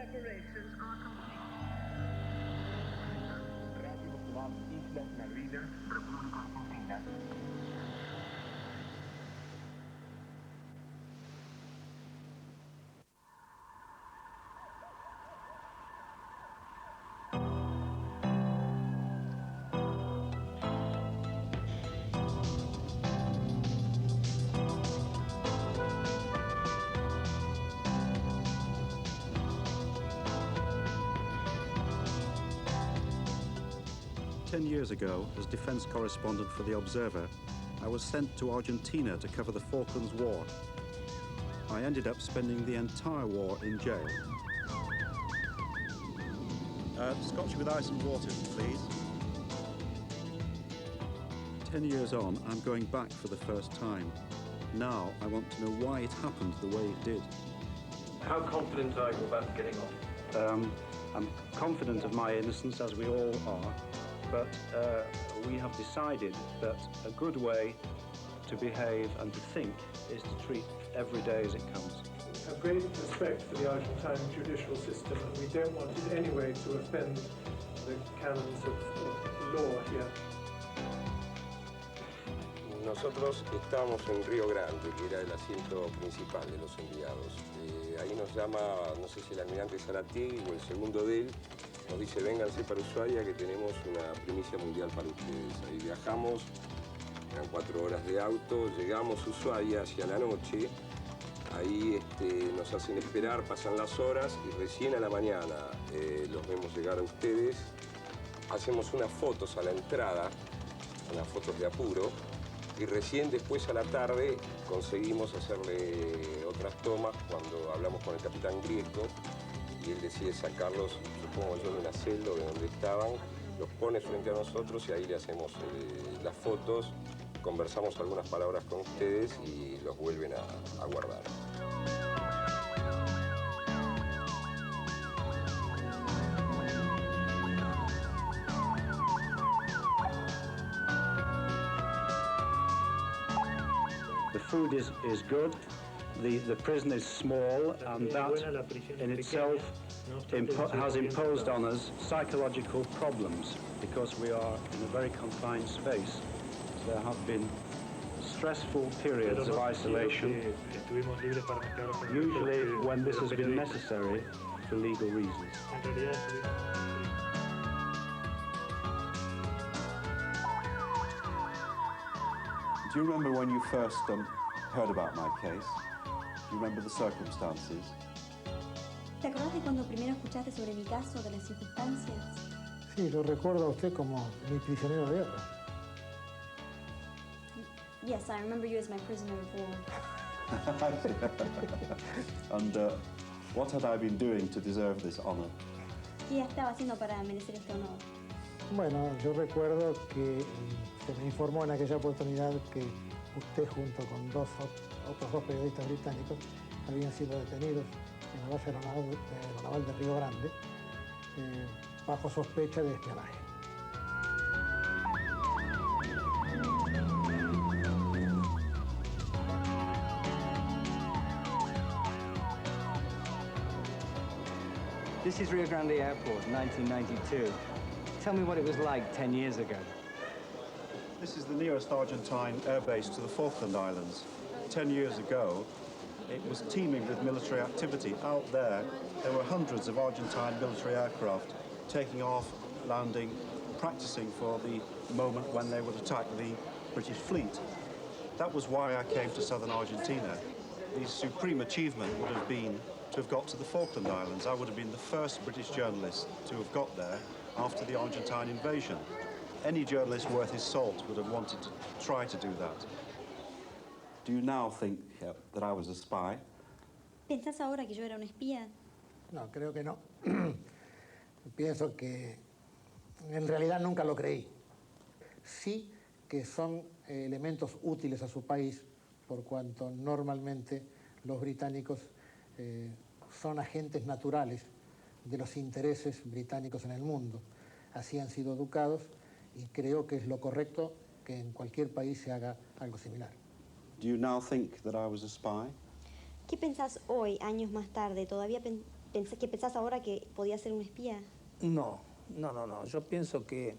preparations are complete. Rápido Club Islas Malvinas, República Argentina. 10 years ago, as defense correspondent for The Observer, I was sent to Argentina to cover the Falklands War. I ended up spending the entire war in jail. Scotch with ice and water, please. 10 years on, I'm going back for the first time. Now I want to know why it happened the way it did. How confident are you about getting off? I'm confident of my innocence, as we all are, but we have decided that a good way to behave and to think is to treat every day as it comes. We have great respect for the Argentine judicial system, and we don't want in any way to offend the canons of law here. Nosotros estábamos en Río Grande, que era el asiento principal de los enviados. Ahí nos llama, no sé si el almirante Zárate o el segundo de él, nos dice, vénganse para Ushuaia que tenemos una primicia mundial para ustedes. Ahí viajamos, eran 4 horas de auto, llegamos a Ushuaia hacia la noche, ahí nos hacen esperar, pasan las horas y recién a la mañana los vemos llegar a ustedes. Hacemos unas fotos a la entrada, unas fotos de apuro, y recién después a la tarde conseguimos hacerle otras tomas cuando hablamos con el capitán Grieco y él decide sacarlos, supongo yo, de una celda de donde estaban, los pone frente a nosotros y ahí le hacemos las fotos, conversamos algunas palabras con ustedes y los vuelven a guardar. The food is good, the prison is small, and that in itself has imposed on us psychological problems because we are in a very confined space. There have been stressful periods of isolation, usually when this has been necessary for legal reasons. Do you remember when you first heard about my case? Do you remember the circumstances? ¿Te acordás de cuando primero escuchaste sobre mi caso, de las circunstancias? Sí, lo recuerdo a usted como mi prisionero de guerra. Yes, I remember you as my prisoner of war. And what had I been doing to deserve this honor? ¿Qué estaba haciendo para merecer este honor? Bueno, yo recuerdo que se me informó en aquella oportunidad que usted junto con otros dos periodistas británicos habían sido detenidos en la base aeronaval de Río Grande bajo sospecha de espionaje. This is Rio Grande Airport, 1992. Tell me what it was like 10 years ago. This is the nearest Argentine airbase to the Falkland Islands. 10 years ago, it was teeming with military activity. Out there were hundreds of Argentine military aircraft taking off, landing, practicing for the moment when they would attack the British fleet. That was why I came to southern Argentina. The supreme achievement would have been to have got to the Falkland Islands. I would have been the first British journalist to have got there after the Argentine invasion. Any journalist worth his salt would have wanted to try to do that. Do you now think that I was a spy? ¿Pensás ahora que yo era un espía? No, creo que no. Pienso que en realidad nunca lo creí. Sí que son elementos útiles a su país, por cuanto normalmente los británicos son agentes naturales de los intereses británicos en el mundo. Así han sido educados y creo que es lo correcto que en cualquier país se haga algo similar. Do you now think that I was a spy? ¿Qué pensás hoy, años más tarde? ¿Todavía ¿Qué pensás ahora que podía ser un espía? No. Yo pienso que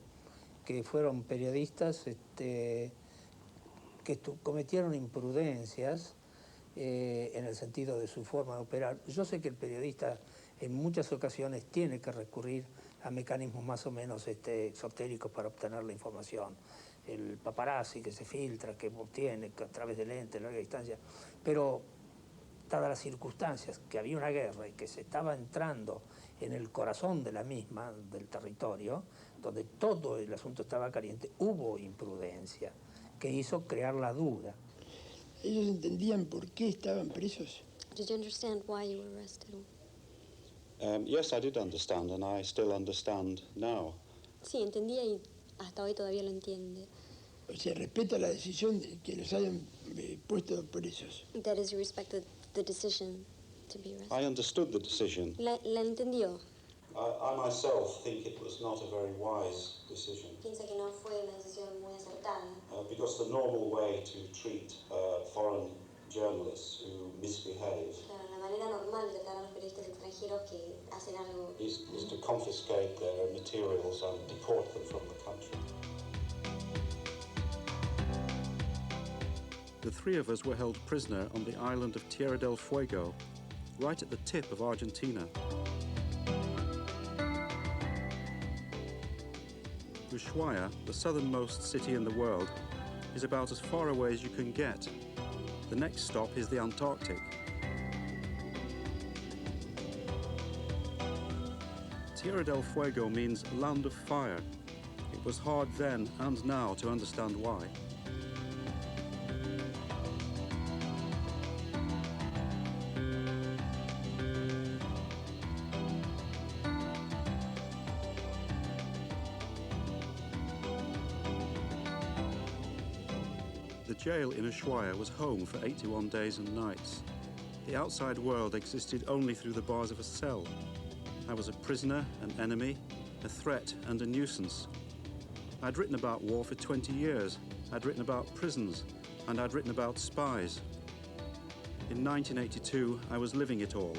fueron periodistas que cometieron imprudencias en el sentido de su forma de operar. Yo sé que el periodista en muchas ocasiones tiene que recurrir a mecanismos más o menos exotéricos para obtener la información. El paparazzi que se filtra, que obtiene a través de lentes, larga distancia. Pero, dadas las circunstancias, que había una guerra y que se estaba entrando en el corazón de la misma, del territorio, donde todo el asunto estaba caliente, hubo imprudencia que hizo crear la duda. ¿Ellos entendían por qué estaban presos? Did you understand why you were arrested? Yes, I did understand, and I still understand now. Sí, entendía y hasta hoy todavía lo entiende. O sea, respeta la decisión de que los hayan puesto presos. That is, you respected the decision to be arrested. I understood the decision. La entendió. I myself think it was not a very wise decision. Piensa que no fue una decisión muy acertada. Because the normal way to treat foreign journalists who misbehave Claro, la manera normal de tratar a los periodistas extranjeros que hacen algo is to confiscate their materials and deport them from the country. The three of us were held prisoner on the island of Tierra del Fuego, right at the tip of Argentina. Ushuaia, the southernmost city in the world, is about as far away as you can get. The next stop is the Antarctic. Tierra del Fuego means land of fire. It was hard then and now to understand why. The jail in Ushuaia was home for 81 days and nights. The outside world existed only through the bars of a cell. I was a prisoner, an enemy, a threat and a nuisance. I'd written about war for 20 years. I'd written about prisons, and I'd written about spies. In 1982, I was living it all.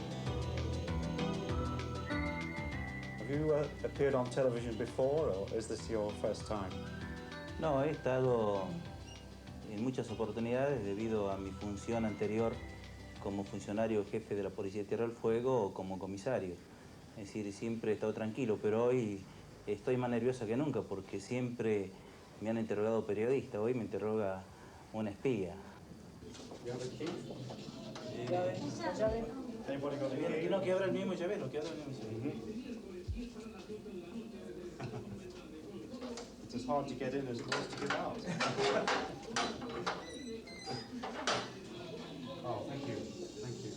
Have you appeared on television before, or is this your first time? No, he estado en muchas oportunidades debido a mi función anterior como funcionario jefe de la Policía de Tierra del Fuego o como comisario. Es decir, siempre he estado tranquilo, pero hoy estoy más nerviosa que nunca porque siempre me han interrogado periodistas. Hoy me interroga un espía. No, que abra el mismo llavero, que abra el mismo llavero. It's as hard to get in as it was to get out. Oh, thank you. Thank you.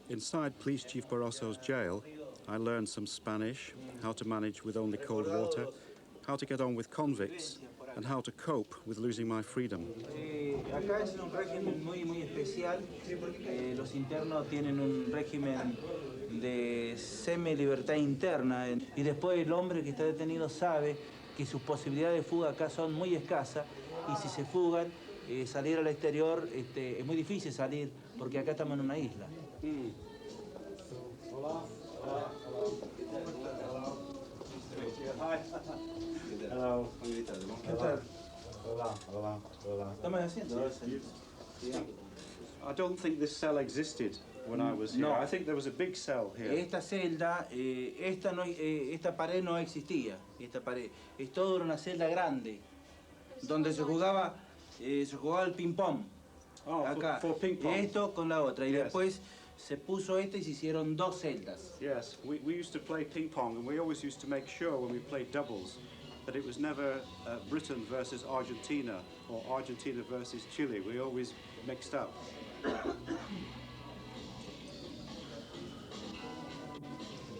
Inside Police Chief Barroso's jail, I learned some Spanish, how to manage with only cold water, how to get on with convicts, and how to cope with losing my freedom. Acá es un régimen muy especial. Los internos tienen un régimen de semi-libertad interna y después el hombre que está detenido sabe que sus posibilidades de fuga acá son muy escasas y si se fugan, salir al exterior es muy difícil salir porque acá estamos en una isla. Hola. Hello. ¿Qué tal? Hola. ¿Qué estás haciendo? I don't think this cell existed when I was here. No. I think there was a big cell here. Esta celda, esta pared no existía, esta pared. Es toda una celda grande, donde se jugaba el ping-pong. Acá, for ping pong. esto con la otra. Y Yes. después se puso esta y se hicieron dos celdas. Yes, we used to play ping pong, and we always used to make sure when we played doubles that it was never Britain versus Argentina or Argentina versus Chile. We always mixed up.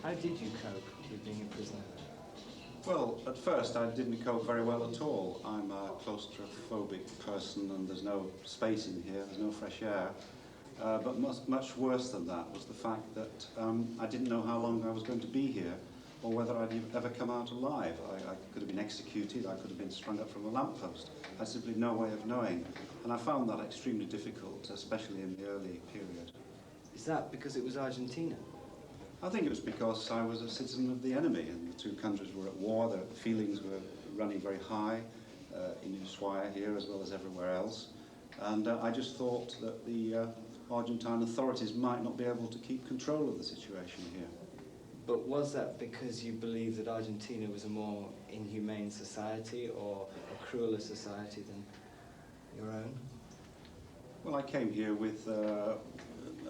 How did you cope with being a prisoner? Well, at first I didn't cope very well at all. I'm a claustrophobic person and there's no space in here, there's no fresh air. But much worse than that was the fact that I didn't know how long I was going to be here or whether I'd ever come out alive. I could have been executed, I could have been strung up from a lamppost. I had simply no way of knowing. And I found that extremely difficult, especially in the early period. Is that because it was Argentina? I think it was because I was a citizen of the enemy and the two countries were at war. The feelings were running very high in Ushuaia here as well as everywhere else. And I just thought that the Argentine authorities might not be able to keep control of the situation here. But was that because you believed that Argentina was a more inhumane society or a crueler society than your own? Well, I came here with a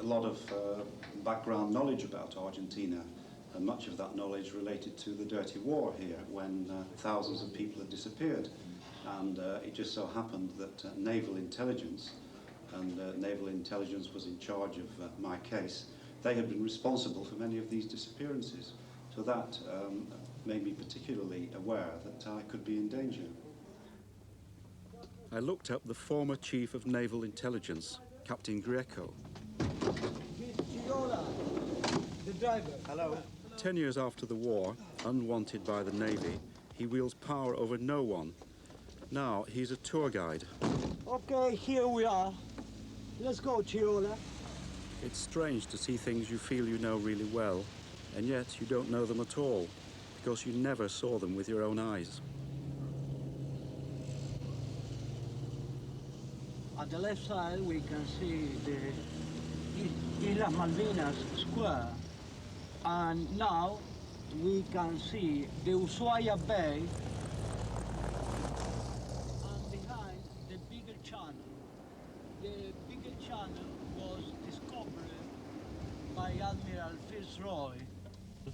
lot of background knowledge about Argentina, and much of that knowledge related to the dirty war here when thousands of people had disappeared. And it just so happened that naval intelligence, and naval intelligence was in charge of my case, they had been responsible for many of these disappearances. So that made me particularly aware that I could be in danger. I looked up the former chief of naval intelligence, Captain Greco. The driver. Hello. 10 years after the war, unwanted by the Navy, he wields power over no one. Now he's a tour guide. Okay, here we are. Let's go, Chiola. It's strange to see things you feel you know really well, and yet you don't know them at all, because you never saw them with your own eyes. At the left side, we can see the Islas Malvinas Square. And now we can see the Ushuaia Bay and behind the bigger channel. The bigger channel was discovered by Admiral Fitzroy.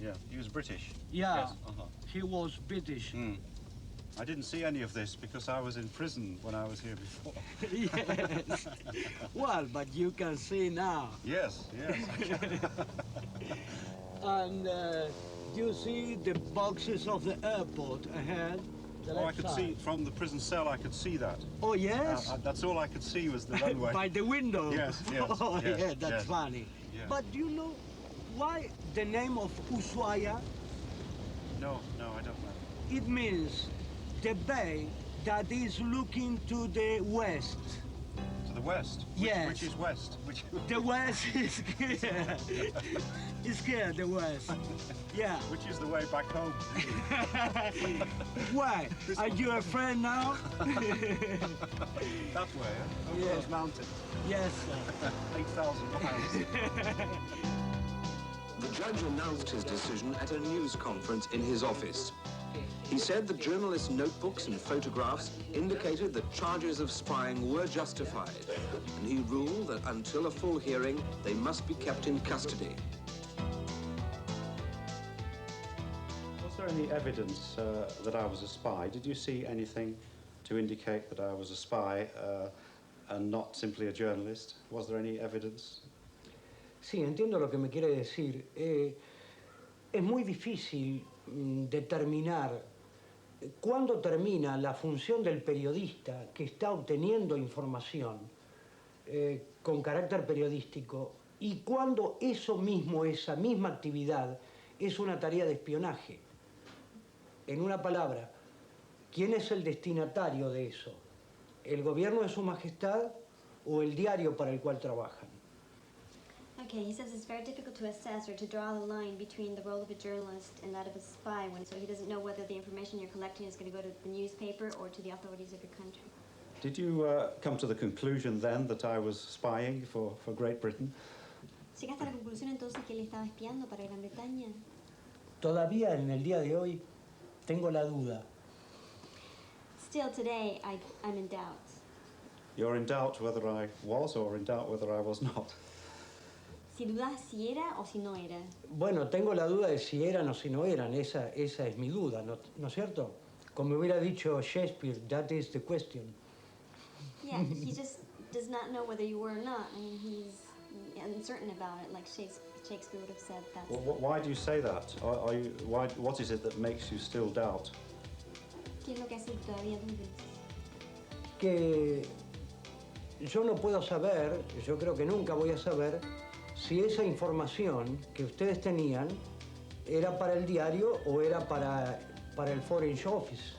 Yeah, he was British. Yeah, yes. He was British. I didn't see any of this because I was in prison when I was here before. Yes. Well, but you can see now. Yes, yes. And you see the boxes of the airport ahead. Oh, I could see from the prison cell. I could see that. Oh yes. That's all I could see was the runway. By the window. Yes, yes. Oh yes, yeah, that's yes. funny. Yeah. But do you know why the name of Ushuaia? No, I don't know. It means the bay that is looking to the west. To the west? Yes. Which is west? Which... The west is here. It's here, the west. Yeah. Which is the way back home? Why? Are you a friend now? That way, over Yeah. those mountains. Yes, sir. 8,000 miles. The judge announced his decision at a news conference in his office. He said the journalist's notebooks and photographs indicated that charges of spying were justified, and he ruled that until a full hearing, they must be kept in custody. Was there any evidence that I was a spy? Did you see anything to indicate that I was a spy and not simply a journalist? Was there any evidence? Sí, entiendo lo que me quiere decir. Es muy difícil determinar cuándo termina la función del periodista que está obteniendo información con carácter periodístico y cuándo eso mismo, esa misma actividad, es una tarea de espionaje. En una palabra, ¿quién es el destinatario de eso? ¿El gobierno de Su Majestad o el diario para el cual trabajan? Okay, he says it's very difficult to assess or to draw the line between the role of a journalist and that of a spy, so he doesn't know whether the information you're collecting is going to go to the newspaper or to the authorities of your country. Did you come to the conclusion then that I was spying for Great Britain? ¿Llegaste a la conclusión entonces que él estaba espiando para Gran Bretaña? Todavía en el día de hoy tengo la duda. Still today, I'm in doubt. You're in doubt whether I was or in doubt whether I was not? Si dudas si era o si no era. Bueno, tengo la duda de si eran o si no eran. Esa es mi duda, ¿no es cierto? Como hubiera dicho Shakespeare, that is the question. Yeah, he just does not know whether you were or not. I mean, he's uncertain about it, like Shakespeare would have said that. Well, why do you say that? What is it that makes you still doubt? ¿Qué es lo que hace que todavía dudes? Que yo no puedo saber, yo creo que nunca voy a saber, si esa información que ustedes tenían era para el diario o era para el Foreign Office.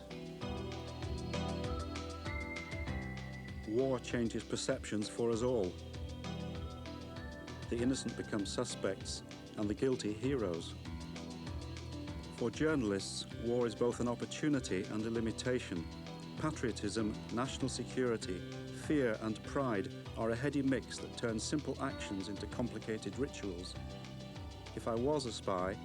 War changes perceptions for us all. the innocent become suspects and the guilty heroes. For journalists, war is both an opportunity and a limitation. Patriotism, national security, fear and pride are a heady mix that turns simple actions into complicated rituals. If I was a spy,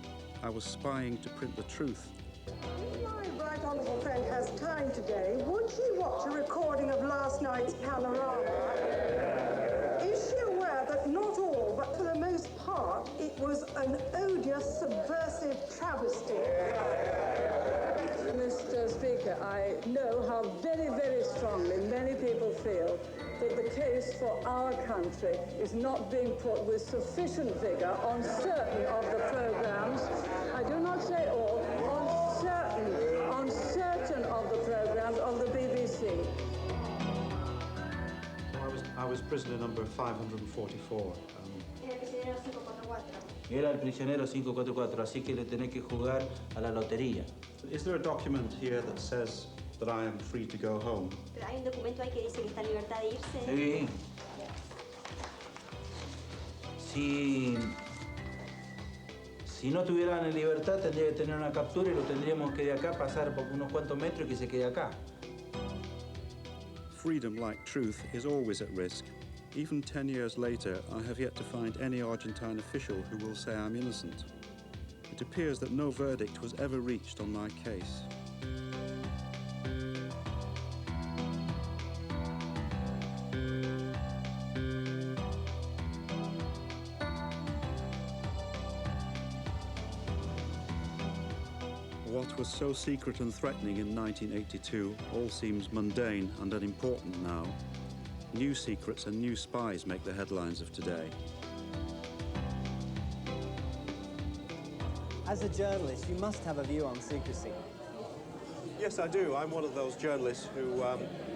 I was spying to print the truth. If my right honourable friend has time today, would she watch a recording of last night's panorama? Is she aware that not all, but for the most part, it was an odious, subversive travesty? Mr. Speaker, I know how very, very strongly many people feel that the case for our country is not being put with sufficient vigour on certain of the programmes. I do not say all, on certain of the programmes of the BBC. I was prisoner number 544. Era el prisionero 544, así que le tenés que jugar a la lotería. Is there a document here that says that I am free to go home? Pero hay un documento ahí que dice que está en libertad de irse. Sí. Si no estuvieran en libertad, tendría que tener una captura y lo tendríamos que de acá pasar por unos cuantos metros y que se quede acá. Freedom, like truth, is always at risk. Even 10 years later, I have yet to find any Argentine official who will say I'm innocent. It appears that no verdict was ever reached on my case. What was so secret and threatening in 1982 all seems mundane and unimportant now. New secrets and new spies make the headlines of today. As a journalist, you must have a view on secrecy. Yes, I do. I'm one of those journalists who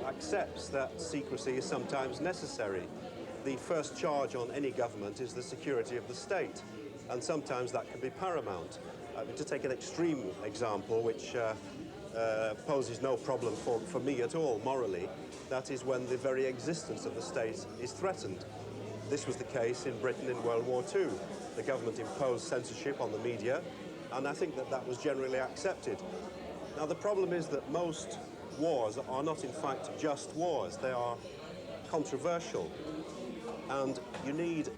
accepts that secrecy is sometimes necessary. The first charge on any government is the security of the state, and sometimes that can be paramount. To take an extreme example, which poses no problem for me at all morally, that is when the very existence of the state is threatened. This was the case in Britain in World War II. The government imposed censorship on the media, and I think that that was generally accepted. Now, the problem is that most wars are not, in fact, just wars. They are controversial, and you need,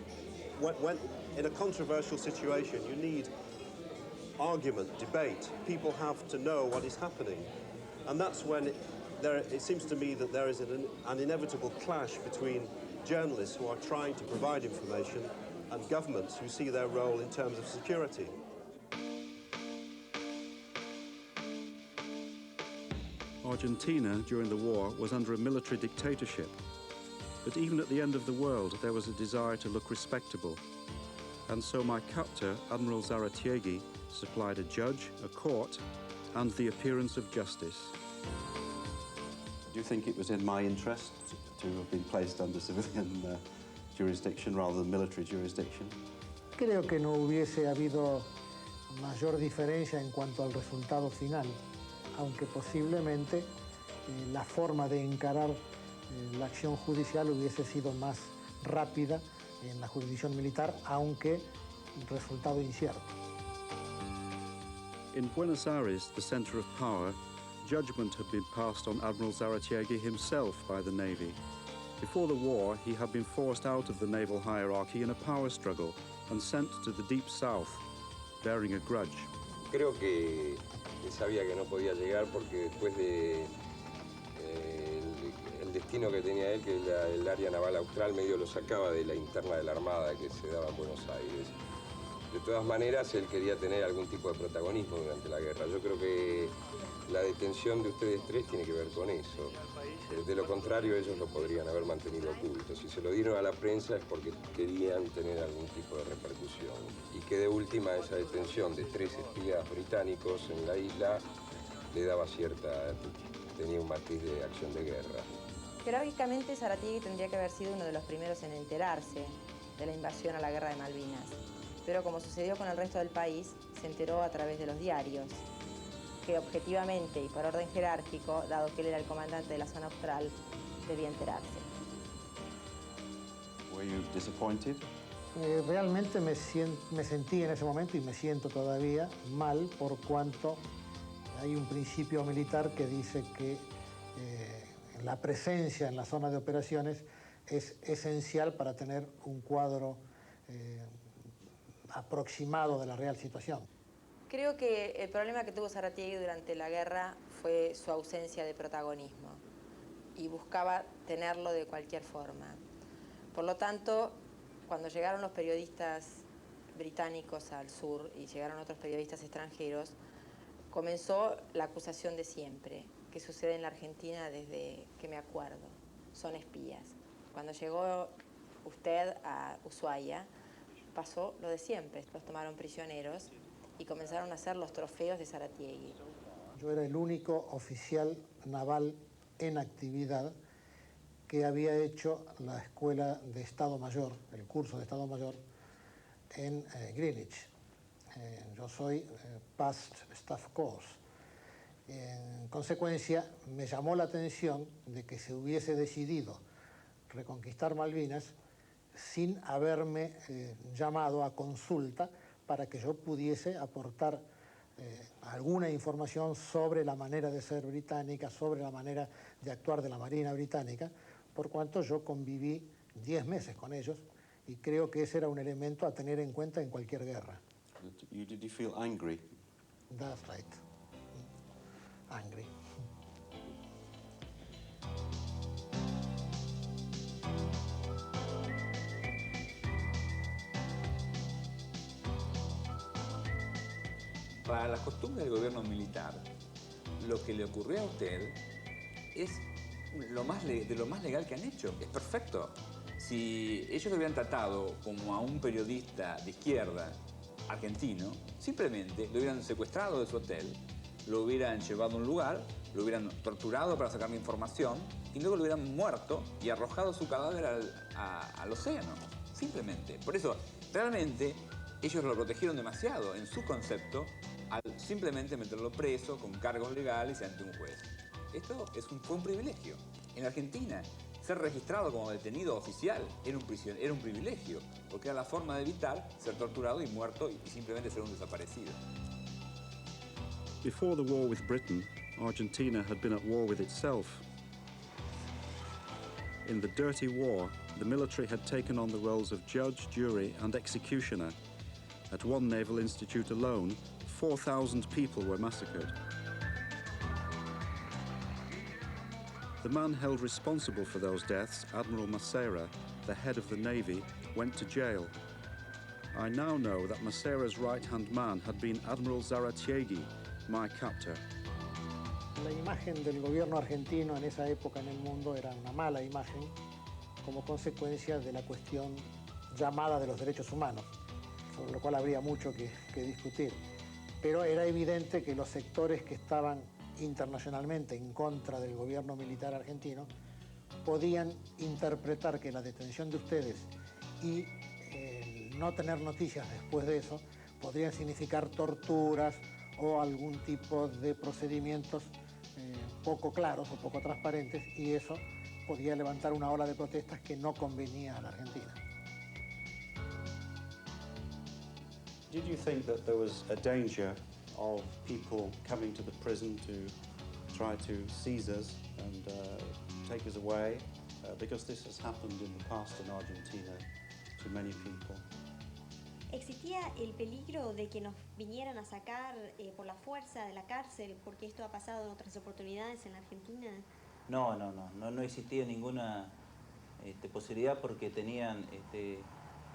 when in a controversial situation, you need argument, debate. People have to know what is happening. And that's when it seems to me that there is an inevitable clash between journalists who are trying to provide information and governments who see their role in terms of security. Argentina, during the war, was under a military dictatorship. But even at the end of the world, there was a desire to look respectable. And so my captor, Admiral Zaratiegui, supplied a judge, a court, and the appearance of justice. Do you think it was in my interest to have been placed under civilian jurisdiction rather than military jurisdiction? Creo que no hubiese habido mayor diferencia en cuanto al resultado final, aunque posiblemente la forma de encarar la acción judicial hubiese sido más rápida en la jurisdicción militar, aunque resultado incierto. In Buenos Aires, the center of power, judgment had been passed on Admiral Zaratiegui himself by the Navy. Before the war, he had been forced out of the naval hierarchy in a power struggle and sent to the deep south, bearing a grudge. Creo que sabía que no podía llegar porque después de el destino que tenía él, que el área naval austral, medio lo sacaba de la interna de la Armada que se daba en Buenos Aires. De todas maneras, él quería tener algún tipo de protagonismo durante la guerra. Yo creo que la detención de ustedes tres tiene que ver con eso. De lo contrario, ellos lo podrían haber mantenido oculto. Si se lo dieron a la prensa es porque querían tener algún tipo de repercusión. Y que de última esa detención de 3 espías británicos en la isla le daba tenía un matiz de acción de guerra. Teóricamente, Zaratiegui tendría que haber sido uno de los primeros en enterarse de la invasión a la guerra de Malvinas. Pero como sucedió con el resto del país, se enteró a través de los diarios, que objetivamente y por orden jerárquico, dado que él era el comandante de la zona austral, debía enterarse. Were you disappointed? Realmente me sentí en ese momento y me siento todavía mal por cuanto hay un principio militar que dice que la presencia en la zona de operaciones es esencial para tener un cuadro aproximado de la real situación. Creo que el problema que tuvo Zaratiegui durante la guerra fue su ausencia de protagonismo y buscaba tenerlo de cualquier forma. Por lo tanto, cuando llegaron los periodistas británicos al sur y llegaron otros periodistas extranjeros, comenzó la acusación de siempre, que sucede en la Argentina desde que me acuerdo. Son espías. Cuando llegó usted a Ushuaia, pasó lo de siempre. Los tomaron prisioneros y comenzaron a hacer los trofeos de Zaratiegui. Yo era el único oficial naval en actividad que había hecho la escuela de Estado Mayor, el curso de Estado Mayor en Greenwich. Yo soy Past Staff Course. En consecuencia, me llamó la atención de que se hubiese decidido reconquistar Malvinas sin haberme llamado a consulta para que yo pudiese aportar alguna información sobre la manera de ser británica, sobre la manera de actuar de la Marina británica, por cuanto yo conviví 10 meses con ellos y creo que ese era un elemento a tener en cuenta en cualquier guerra. Did you feel angry? That's right. Angry. Para las costumbres del gobierno militar, lo que le ocurrió a usted es de lo más legal que han hecho. Es perfecto. Si ellos lo hubieran tratado como a un periodista de izquierda argentino, simplemente lo hubieran secuestrado de su hotel, lo hubieran llevado a un lugar, lo hubieran torturado para sacarle información y luego lo hubieran muerto y arrojado su cadáver al océano. Simplemente. Por eso, realmente, ellos lo protegieron demasiado en su concepto al simplemente meterlo preso con cargos legales ante un juez. Esto fue un privilegio. En Argentina, ser registrado como detenido oficial era un privilegio, porque era la forma de evitar ser torturado y muerto y simplemente ser un desaparecido. Before the war with Britain, Argentina had been at war with itself. In the Dirty War, the military had taken on the roles of judge, jury, and executioner. At one naval institute alone, 4,000 people were massacred. The man held responsible for those deaths, Admiral Massera, the head of the Navy, went to jail. I now know that Massera's right-hand man had been Admiral Zaratiegui, my captor. La imagen del gobierno argentino en esa época en el mundo era una mala imagen como consecuencia de la cuestión llamada de los derechos humanos, sobre lo cual habría mucho que discutir. Pero era evidente que los sectores que estaban internacionalmente en contra del gobierno militar argentino podían interpretar que la detención de ustedes y no tener noticias después de eso podrían significar torturas o algún tipo de procedimientos poco claros o poco transparentes, y eso podía levantar una ola de protestas que no convenía a la Argentina. Did you think that there was a danger of people coming to the prison to try to seize us and take us away? Because this has happened in the past in Argentina to many people. ¿Existía el peligro de que nos vinieran a sacar por la fuerza de la cárcel, porque esto ha pasado en otras oportunidades en la Argentina? No existía ninguna posibilidad, porque tenían,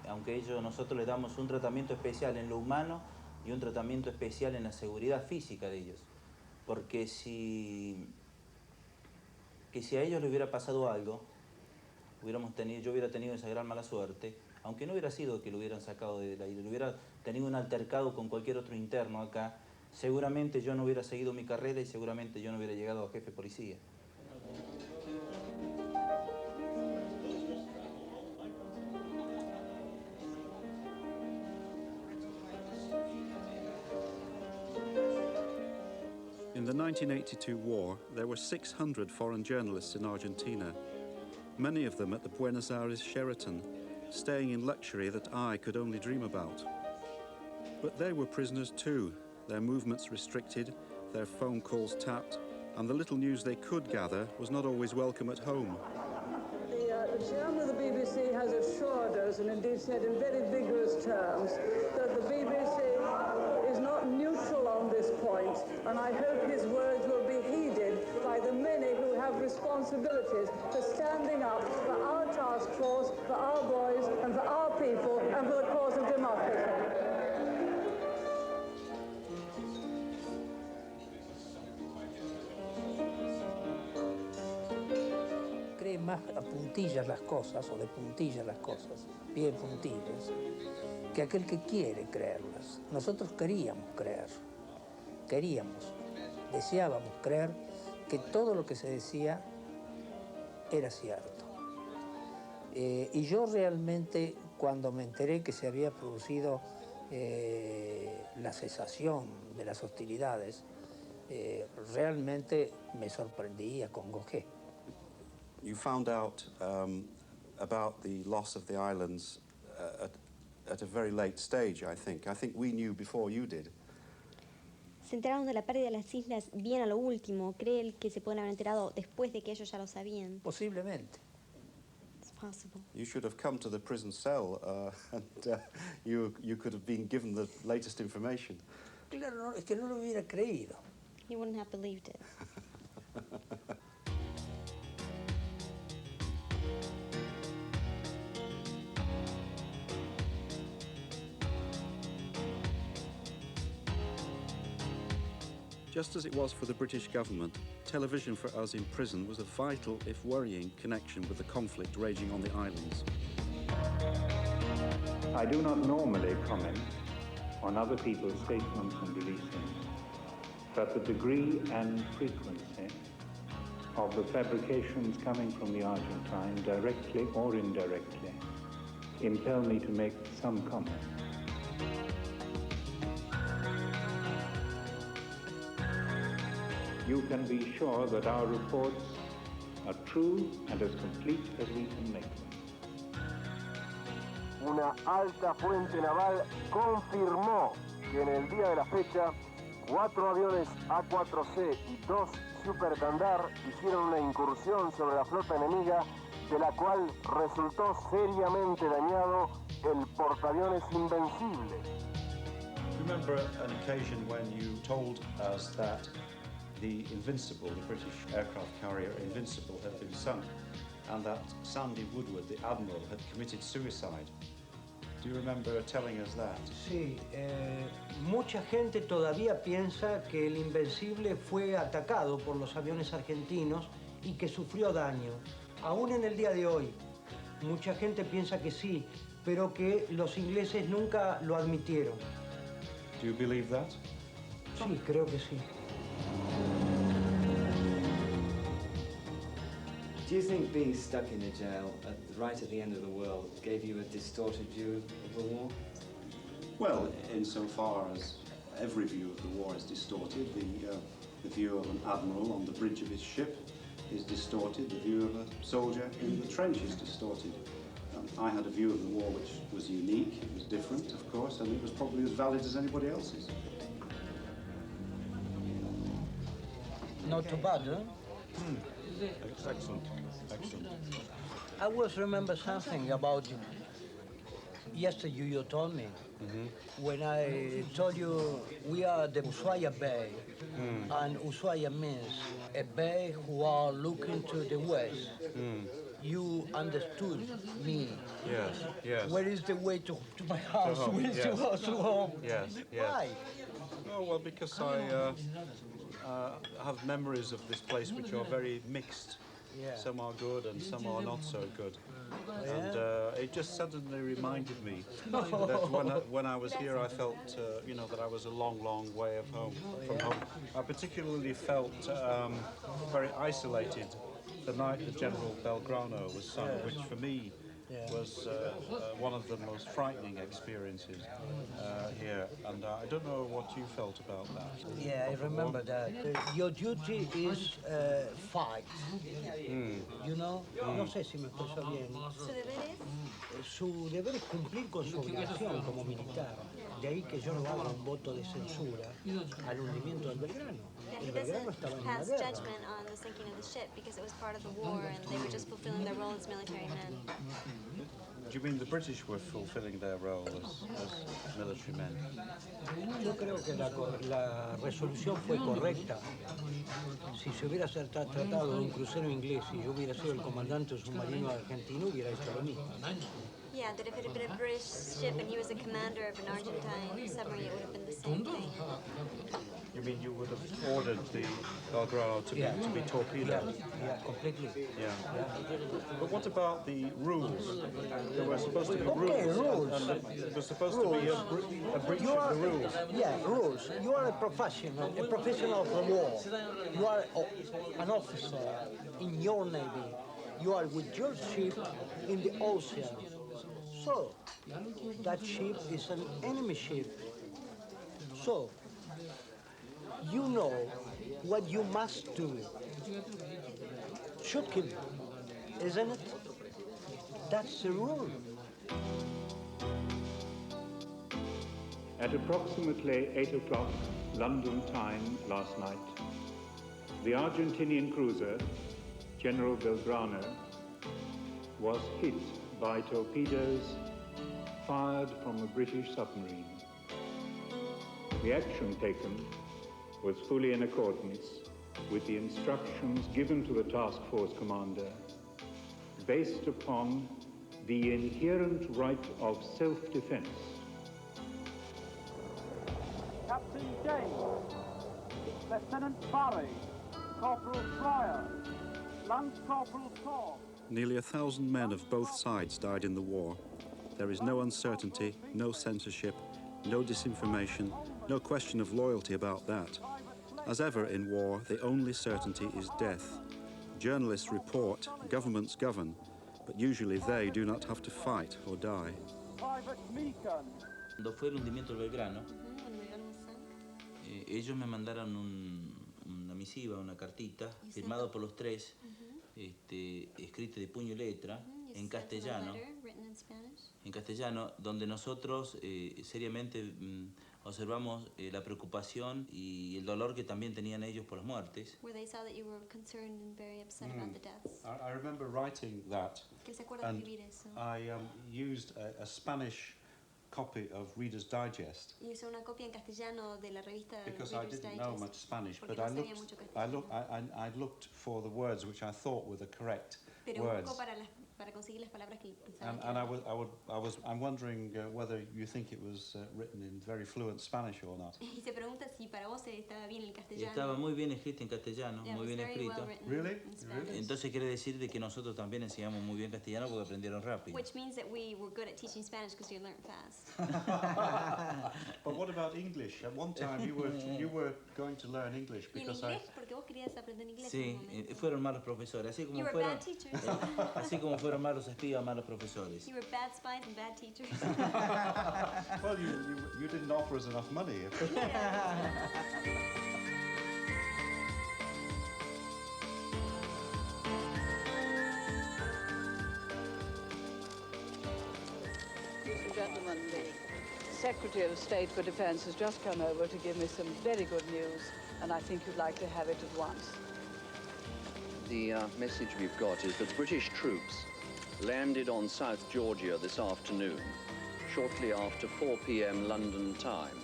aunque nosotros les damos un tratamiento especial en lo humano y un tratamiento especial en la seguridad física de ellos. Porque si a ellos les hubiera pasado algo, yo hubiera tenido esa gran mala suerte, aunque no hubiera sido que lo hubieran sacado de la isla, hubiera tenido un altercado con cualquier otro interno acá, seguramente yo no hubiera seguido mi carrera y seguramente yo no hubiera llegado a jefe de policía. In the 1982 war, there were 600 foreign journalists in Argentina, many of them at the Buenos Aires Sheraton, staying in luxury that I could only dream about. But they were prisoners too, their movements restricted, their phone calls tapped, and the little news they could gather was not always welcome at home. The chairman of the BBC has assured us, and indeed said in very vigorous terms, that the BBC is not neutral on this point, and I hope his words will be heeded by the many who have responsibilities for standing up for our task force, for our boys, and for our people, and for the cause of democracy. Cree más a puntillas las cosas, o de puntillas las cosas, bien puntillas, que aquel que quiere creerlas. Nosotros queríamos creer, deseábamos creer que todo lo que se decía era cierto. Y yo realmente, cuando me enteré que se había producido la cesación de las hostilidades, realmente me sorprendí y acongojé. You found out about the loss of the islands at a very late stage, I think. I think we knew before you did. Se enteraron de la pérdida de las islas bien a lo último. ¿Cree él que se pueden haber enterado después de que ellos ya lo sabían? Posiblemente. It's possible. You should have come to the prison cell and you could have been given the latest information. Claro, no, es que no lo hubiera creído. He wouldn't have believed it. Just as it was for the British government, television for us in prison was a vital, if worrying, connection with the conflict raging on the islands. I do not normally comment on other people's statements and releasings, but the degree and frequency of the fabrications coming from the Argentine, directly or indirectly, impel me to make some comment. You can be sure that our reports are true and as complete as we can make them. Una alta fuente naval confirmó que en el día de la fecha 4 aviones A4C y 2 Supertandar hicieron una incursión sobre la flota enemiga, de la cual resultó seriamente dañado el portaaviones Invencible. Remember an occasion when you told us that the Invincible, the British aircraft carrier Invincible, had been sunk, and that Sandy Woodward, the Admiral, had committed suicide. Do you remember telling us that? Sí, mucha gente todavía piensa que el Invencible fue atacado por los aviones argentinos y que sufrió daño. Aún en el día de hoy, mucha gente piensa que sí, pero que los ingleses nunca lo admitieron. Do you believe that? Sí, creo que sí. Do you think being stuck in a jail right at the end of the world gave you a distorted view of the war? Well, insofar as every view of the war is distorted, the view of an admiral on the bridge of his ship is distorted, the view of a soldier in the trench is distorted. I had a view of the war which was unique, it was different, of course, and it was probably as valid as anybody else's. Not too bad, huh? Excellent, excellent. I always remember something about yesterday you told me. When I told you we are the Ushuaia Bay, and Ushuaia means a bay who are looking to the west. You understood me. Yes, yes. Where is the way to my house? To home, Where is yes. to home? Yes, yes. Why? Oh, well, because I have memories of this place which are very mixed. Yeah. Some are good and some are not so good. Yeah. And it just suddenly reminded me that when I was here, I felt, that I was a long, long way from home. I particularly felt very isolated the night that General Belgrano was sung, which for me was one of the most frightening experiences here, and I don't know what you felt about that. Yeah, I remember that. Your duty is fight. You know? No sé si me expreso bien. ¿Su deber es? Su deber es cumplir con su obligación como militar. De ahí que yo no haga un voto de censura al hundimiento del Belgrano. El Belgrano estaba en una Pass guerra. judgment on the sinking of the ship because it was part of the war and they were just fulfilling their role as military men. Do you mean the British were fulfilling their role as military men? Yo creo que la resolución fue correcta. Si se hubiera tratado de un crucero inglés y yo hubiera sido el comandante submarino argentino, hubiera hecho lo mismo. Yeah, that if it had been a British ship and he was the commander of an Argentine submarine, it would have been the same thing. You mean you would have ordered the Belgrano to be torpedoed? Yeah, completely. Yeah. But what about the rules? There were supposed to be rules. Rules. And there was supposed to be a breach of the rules. Yeah, rules. You are a professional of the war. You are an officer in your navy. You are with your ship in the ocean. So, that ship is an enemy ship. So, you know what you must do. Shoot him, isn't it? That's the rule. At approximately 8 o'clock London time last night, the Argentinian cruiser, General Belgrano, was hit by torpedoes fired from a British submarine. The action taken was fully in accordance with the instructions given to the task force commander, based upon the inherent right of self-defense. Captain James, Lieutenant Barry, Corporal Fryer, Lance Corporal Thorpe. Nearly 1,000 men of both sides died in the war. There is no uncertainty, no censorship, no disinformation, no question of loyalty about that. As ever in war, the only certainty is death. Journalists report, governments govern, but usually they do not have to fight or die. Cuando fue el hundimiento del Belgrano, ellos me mandaron una misiva, una cartita, firmada por los tres, escrita de puño y letra, en castellano, donde nosotros seriamente observamos la preocupación y el dolor que también tenían ellos por las muertes. I remember writing that, and I used a Spanish copy of Reader's Digest. Y usó una copia en castellano de la revista Because I Reader's didn't know Digest, much Spanish, porque but no sabía mucho castellano. I looked for the words which I thought were the correct Pero words. buscó para conseguir las palabras que pensaban que And eran. I'm wondering whether you think it was written in very fluent Spanish or not. Y se pregunta si para vos estaba bien el castellano. Estaba muy bien escrito en castellano, Yeah, muy it was bien very escrito. well written Really? in Spanish. Entonces quiere decir de que nosotros también enseñamos muy bien castellano porque aprendieron rápido. Which means that we were good at teaching Spanish because we learned fast. But what about English? At one time you were going to learn English Y en because inglés, porque vos querías aprender inglés. Sí, en un momento. fueron malos profesores, así You como were fueron, bad teachers. así como fueron malos espías, malos profesores. You were bad spies and bad teachers. Well, you didn't offer us enough money. Ladies and gentlemen, the Secretary of State for Defense has just come over to give me some very good news, and I think you'd like to have it at once. The message we've got is that British troops landed on South Georgia this afternoon, shortly after 4 p.m. London time.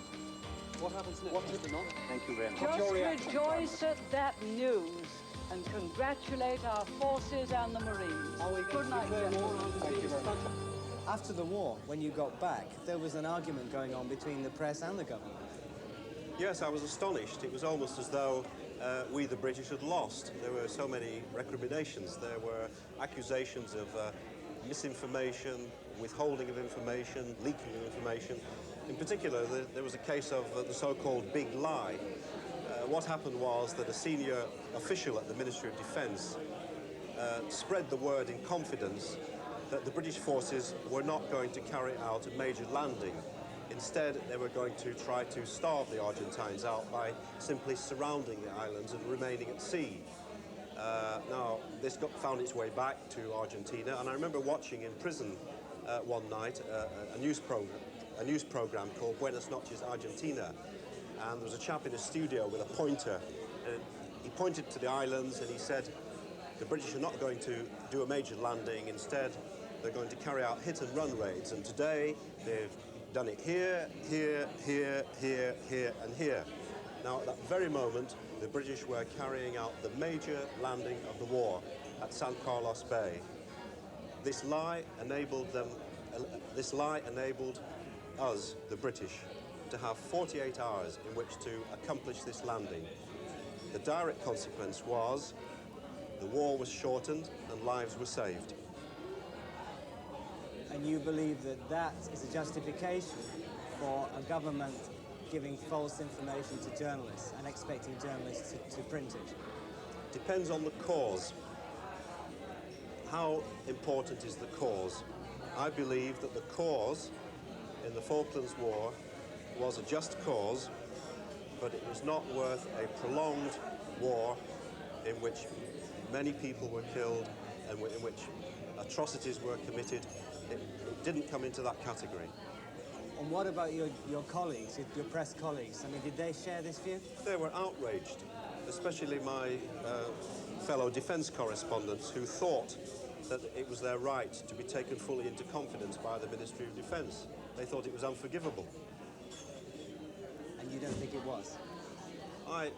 What happens next, Mr. Knott? Thank you very much. Just rejoice at that news and congratulate our forces and the Marines. Good night, gentlemen. Thank you very much. After the war, when you got back, there was an argument going on between the press and the government. Yes, I was astonished. It was almost as though we, the British, had lost. There were so many recriminations. There were accusations of misinformation, withholding of information, leaking of information. In particular, there was a case of the so-called big lie. What happened was that a senior official at the Ministry of Defence spread the word in confidence that the British forces were not going to carry out a major landing. Instead, they were going to try to starve the Argentines out by simply surrounding the islands and remaining at sea. Now, this found its way back to Argentina, and I remember watching in prison one night a news program called Buenas Noches, Argentina, and there was a chap in a studio with a pointer, and he pointed to the islands and he said, the British are not going to do a major landing, instead they're going to carry out hit-and-run raids, and today they've done it here, here, here, here, here, and here. Now, at that very moment, the British were carrying out the major landing of the war at San Carlos Bay. This lie enabled us, the British, to have 48 hours in which to accomplish this landing. The direct consequence was the war was shortened and lives were saved. And you believe that that is a justification for a government giving false information to journalists and expecting journalists to print it? Depends on the cause. How important is the cause? I believe that the cause in the Falklands War was a just cause, but it was not worth a prolonged war in which many people were killed and in which atrocities were committed. It didn't come into that category. And what about your colleagues, your press colleagues? I mean, did they share this view? They were outraged, especially my fellow defence correspondents who thought that it was their right to be taken fully into confidence by the Ministry of Defence. They thought it was unforgivable. And you don't think it was? I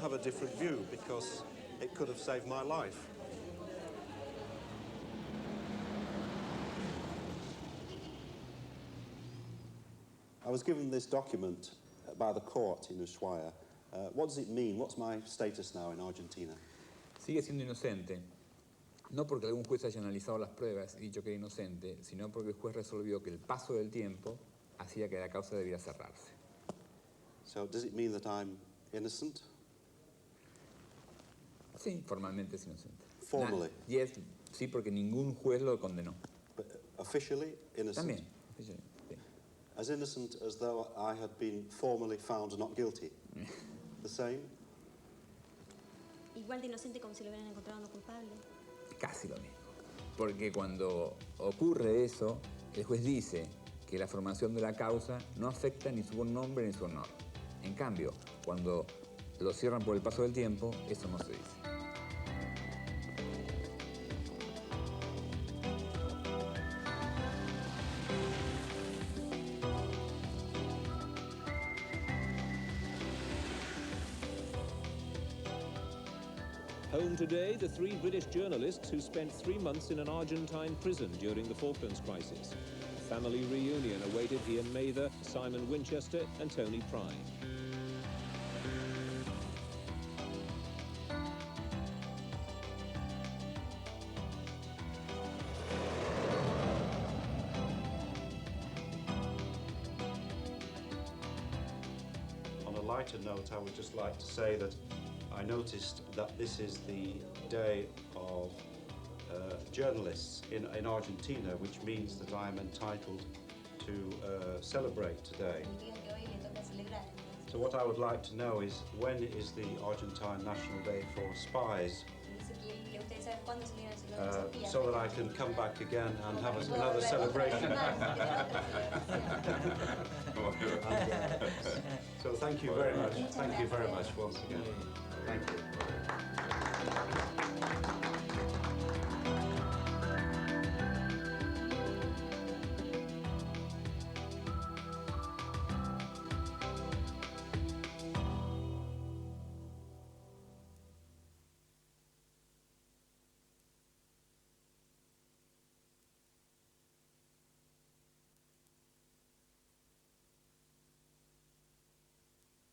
have a different view because it could have saved my life. I was given this document by the court in Ushuaia. What does it mean? What's my status now in Argentina? Sigue siendo inocente, no porque algún juez haya analizado las pruebas y dicho que era inocente, sino porque el juez resolvió que el paso del tiempo hacía que la causa debiera cerrarse. So, does it mean that I'm innocent? Sí, formalmente es inocente. Formally? Yes, sí, porque ningún juez lo condenó. But officially innocent? También, officially. As innocent as though I had been formally found not guilty. The same? Igual de inocente como si lo hubieran encontrado no culpable. Casi lo mismo. Porque cuando ocurre eso, el juez dice que la formación de la causa no afecta ni su buen nombre ni su honor. En cambio, cuando lo cierran por el paso del tiempo, eso no se dice. Home today, the three British journalists who spent 3 months in an Argentine prison during the Falklands crisis. A family reunion awaited Ian Mather, Simon Winchester and Tony Pry. On a lighter note, I would just like to say that I noticed that this is the day of journalists in Argentina, which means that I am entitled to celebrate today. So what I would like to know is, when is the Argentine National Day for Spies? So that I can come back again and have another celebration. So thank you very much. Thank you very much once again.